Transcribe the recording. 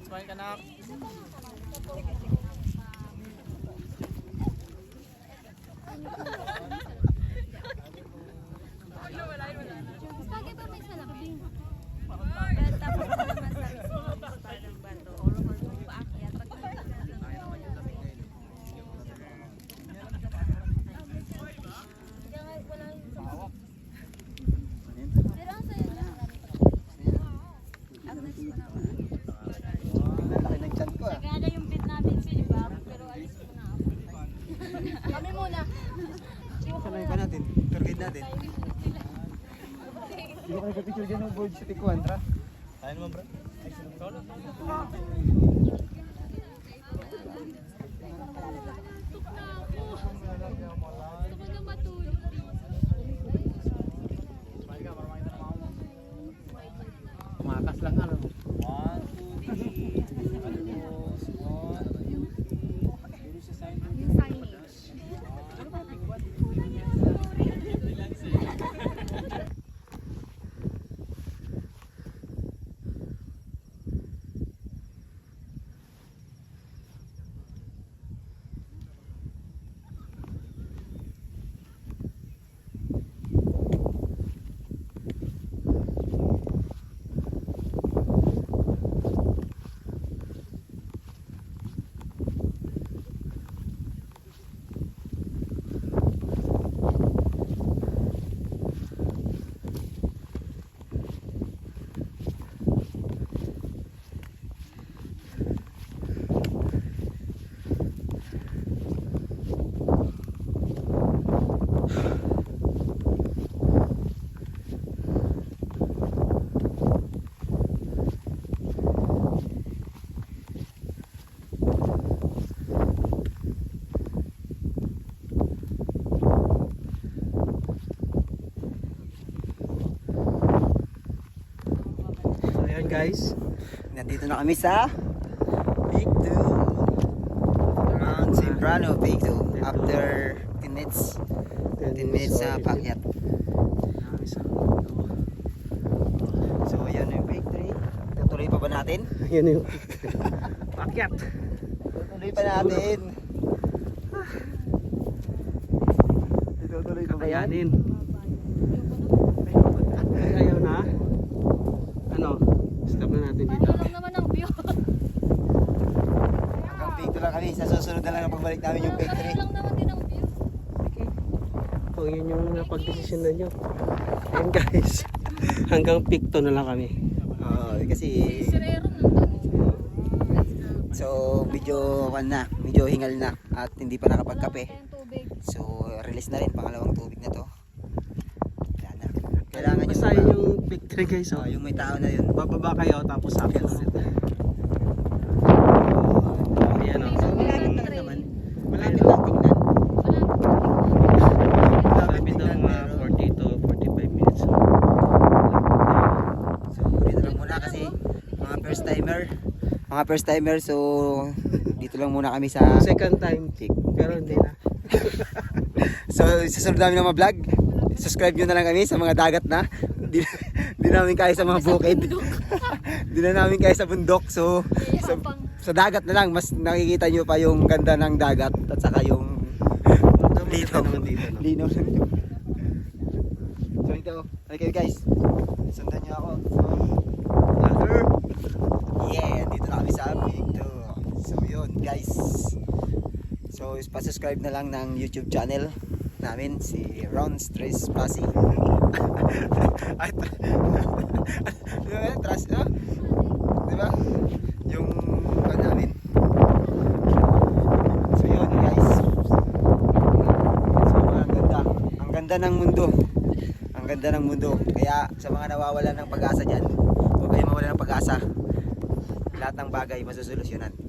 Smile ka na. Bagay ba may salakbing? Tapos naman sa parang bato. Paakyat. Laki ng tiyan ko ah. Nagala yung bit natin si Iba, pero alis ko na ako. Kami muna. Sanayin pa natin. Tour guide natin. Hindi ko nagpa-picture dyan ng board sa Tikuan, tra? Tayo naman, bro. Solo. Gusto ko na matulog. Tumakas lang ano. 1, 2, 3. Yung signage. So ayan guys, nandito na kami sa Peak 2 Mount Sembrano, Peak 2 after 10 minutes 10 minutes sa paakyat. So ayan yung Peak 3. Tutuloy pa ba natin? Yan yung paakyat. Tutuloy pa natin. Tutuloy pa ba yan? Kakayanin. Ayaw na. Ano? Stop na natin dito. Ano lang naman ang view. Hanggang Peak 2 lang kami. Sa susunod na lang ang pagbalik namin yung Peak 3. Ano lang naman din ang view. Kung yun yung napag-desisyon na nyo. Ayun guys. Hanggang peak to na lang kami. Kasi Sirero nandun. so medyo hingal na at hindi pa nakapagkape. Tayong tubig. So release na rin pangalawang tubig na to. Wala na. Kailangan nyo Basta yun yung peak 3 guys. Oh. yung may tao na yun. Bababa kayo tapos akyat ulit. Ayan o. So malapit lang naman. Malapit lang tingnan. Sabi daw mga 40 to 45 minutes. So dito lang muna kasi mga first timer so dito lang muna kami sa Second time peak. Pero hindi na. so susunod namin ng mga vlog. Subscribe nyo na lang kami sa mga dagat na. Di namin kaya sa mga bukid. Di na namin kaya sa bundok. So sa dagat na lang mas nakikita nyo pa yung ganda ng dagat at saka yung Dito naman dito. No? linaw ng tubig. So ito, okay guys. Sundan nyo ako. So, ladder. Yeah, dito na kami sa Peak 2. So yun guys. So pa-subscribe na lang ng YouTube channel namin si Ron Stress Pasi. Ay, trust no? Diba? Yung ano namin. So yun guys. So ang ganda. Ang ganda ng mundo. Ang ganda ng mundo. Kaya sa mga nawawalan ng pag-asa dyan, huwag kayong mawala ng pag-asa. Lahat ng bagay masusolusyonan.